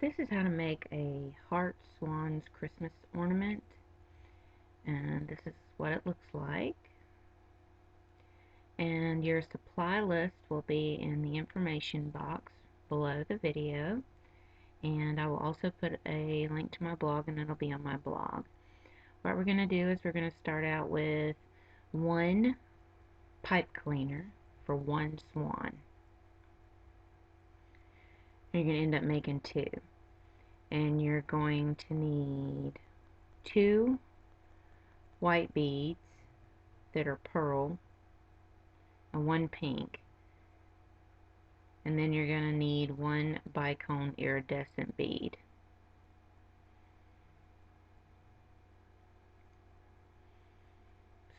This is how to make a heart swans Christmas ornament, and this is what it looks like. And your supply list will be in the information box below the video, and I will also put a link to my blog, and it'll be on my blog. What we're going to do is we're going to start out with one pipe cleaner for one swan. You're going to end up making two. And you're going to need 2 white beads that are pearl and 1 pink. And then you're going to need 1 Bicone iridescent bead.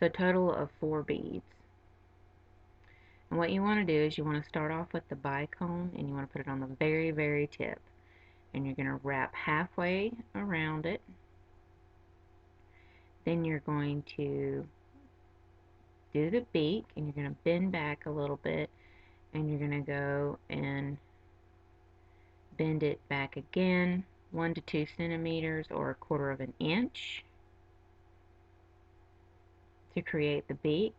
So a total of 4 beads. And what you want to do is you want to start off with the Bicone, and you want to put it on the very, very tip. And you're going to wrap halfway around it. Then you're going to do the beak, and you're going to bend back a little bit, and you're going to go and bend it back again 1 to 2 centimeters or 1/4 of an inch to create the beak.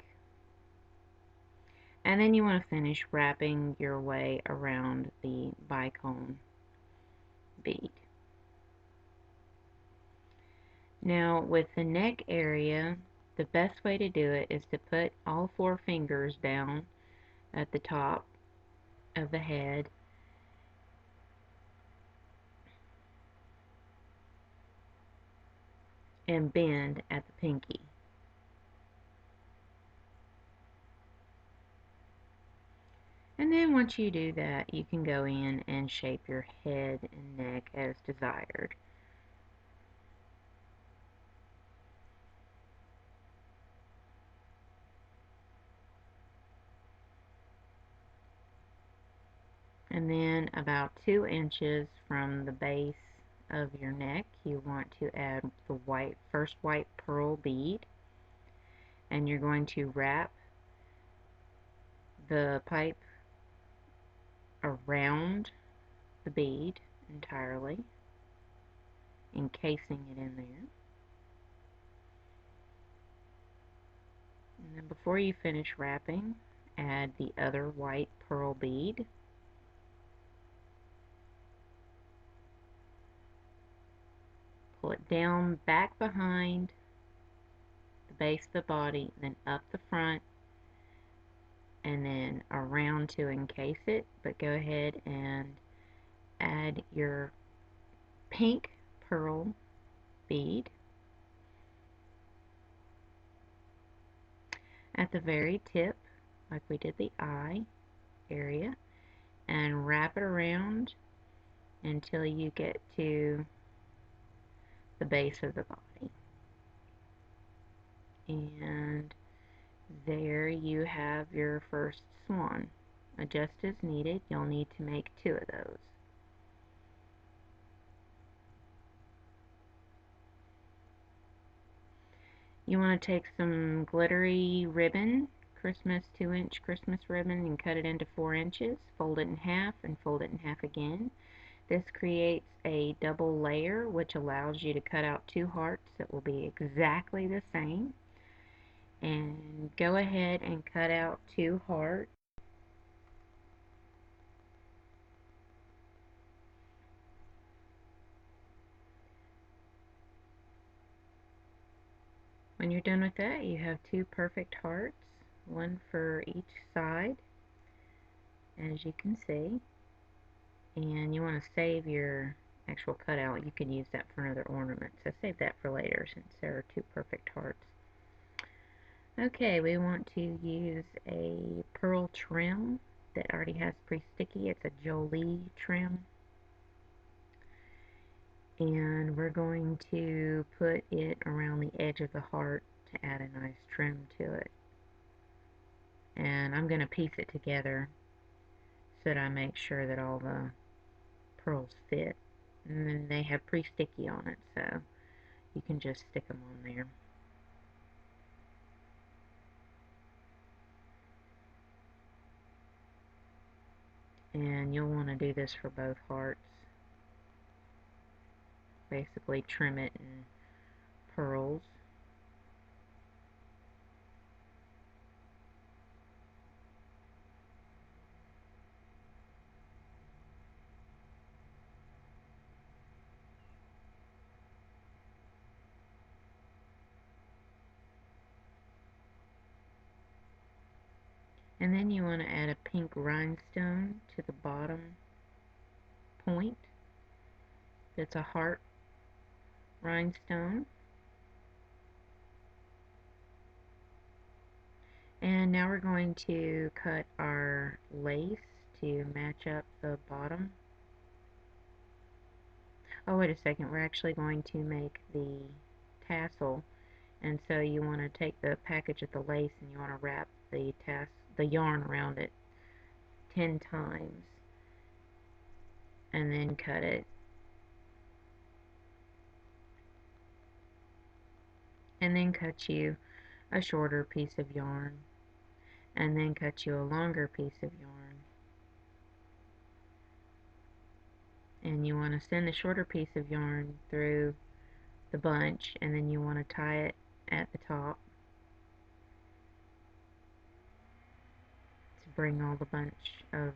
And then you want to finish wrapping your way around the Bicone bead. Now with the neck area, the best way to do it is to put all 4 fingers down at the top of the head and bend at the pinky. And then once you do that, you can go in and shape your head and neck as desired. And then about 2 inches from the base of your neck, you want to add the first white pearl bead, and you're going to wrap the pipe around the bead entirely, encasing it in there. And then before you finish wrapping, add the other white pearl bead. Pull it down back behind the base of the body, then up the front, and then around to encase it. But go ahead and add your pink pearl bead at the very tip, like we did the eye area, and wrap it around until you get to the base of the body. And there you have your first swan. Adjust as needed. You'll need to make 2 of those. You want to take some glittery ribbon, Christmas 2-inch Christmas ribbon, and cut it into 4 inches. Fold it in half and fold it in half again. This creates a double layer, which allows you to cut out 2 hearts that will be exactly the same. And go ahead and cut out 2 hearts. When you're done with that, you have 2 perfect hearts, one for each side, as you can see. And you want to save your actual cutout. You can use that for another ornament, so save that for later since there are 2 perfect hearts. Okay, we want to use a pearl trim that already has pre-sticky. It's a Jolee trim. And we're going to put it around the edge of the heart to add a nice trim to it. And I'm going to piece it together so that I make sure that all the pearls fit. And then they have pre-sticky on it, so you can just stick them on there. And you'll want to do this for both hearts. basically trim it in pearls. And then you want to add a pink rhinestone to the bottom point. It's a heart rhinestone. And now we're going to cut our lace to match up the bottom. Oh, wait a second, we're actually going to make the tassel, and so you want to take the package of the lace and you want to wrap the yarn around it 10 times and then cut it. And then cut you a shorter piece of yarn, and then cut you a longer piece of yarn. And you want to send the shorter piece of yarn through the bunch, and then you want to tie it at the top to bring all the bunch of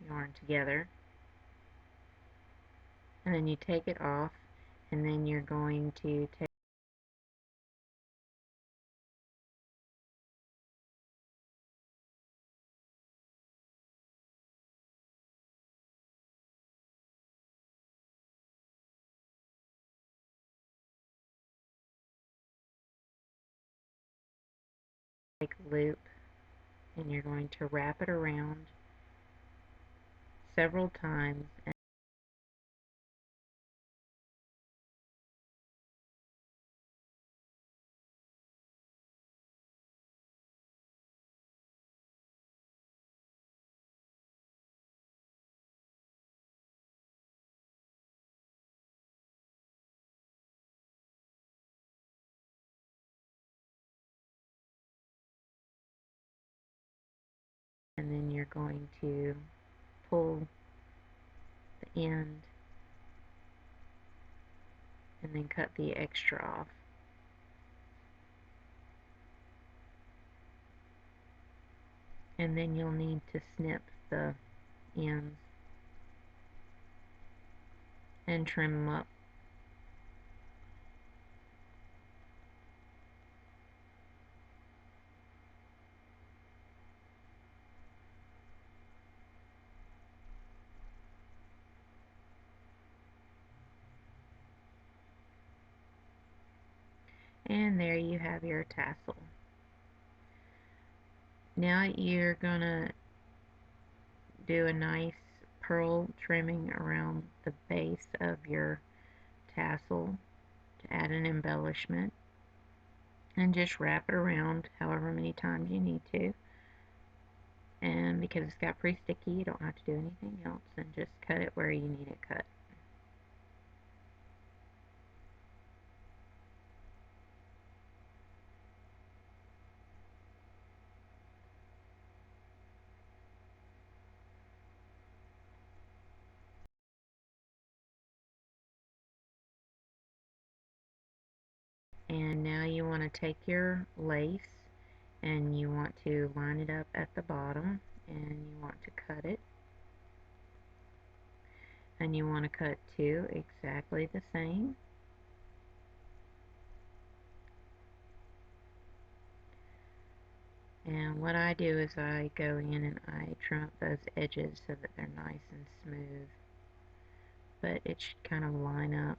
yarn together. And then you take it off, and then you're going to take a loop, and you're going to wrap it around several times, and then you're going to pull the end and then cut the extra off. And then you'll need to snip the ends and trim them up. And there you have your tassel. Now you're gonna do a nice pearl trimming around the base of your tassel to add an embellishment, and just wrap it around however many times you need to. And because it's got pretty sticky, you don't have to do anything else, and just cut it where you need it cut. And now you want to take your lace and you want to line it up at the bottom, and you want to cut it, and you want to cut two exactly the same. And what I do is I go in and I trim up those edges so that they're nice and smooth, but it should kind of line up.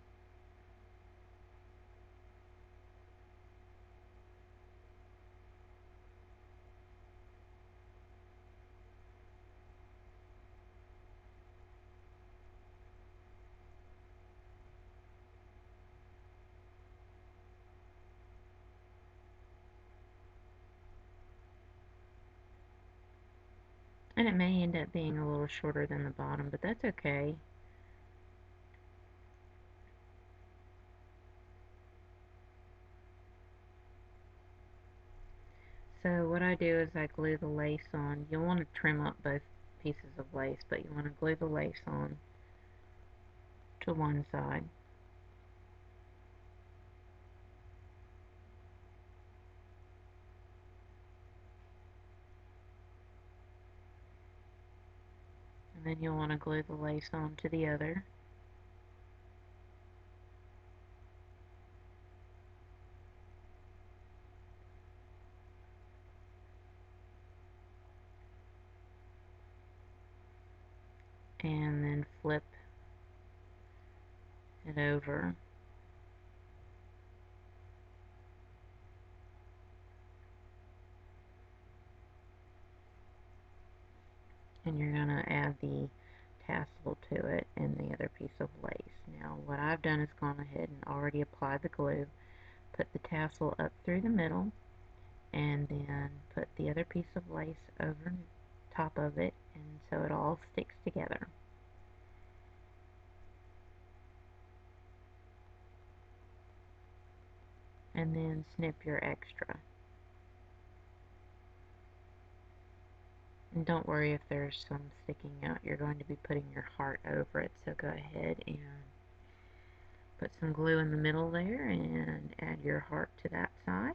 And it may end up being a little shorter than the bottom, but that's okay. So what I do is I glue the lace on. You'll want to trim up both pieces of lace, but you want to glue the lace on to one side. And then you'll want to glue the lace on to the other. And then flip it over. And you're going to add the tassel to it and the other piece of lace. Now what I've done is gone ahead and already applied the glue, put the tassel up through the middle, and then put the other piece of lace over top of it, and so it all sticks together. And then snip your extra. And don't worry if there's some sticking out. You're going to be putting your heart over it, so go ahead and put some glue in the middle there and add your heart to that side.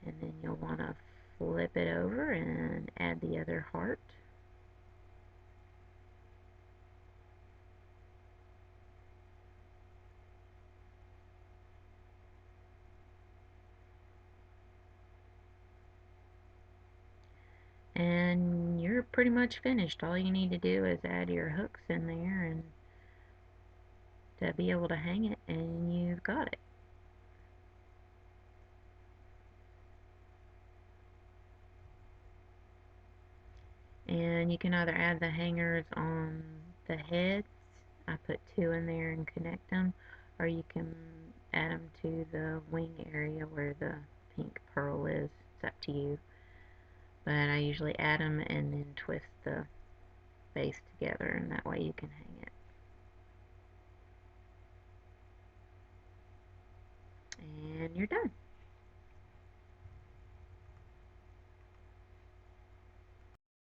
And then you'll want to flip it over and add the other heart. And you're pretty much finished. All you need to do is add your hooks in there and to be able to hang it, and you've got it. And you can either add the hangers on the heads, I put 2 in there and connect them, or you can add them to the wing area where the pink pearl is. It's up to you. But I usually add them and then twist the base together, and that way you can hang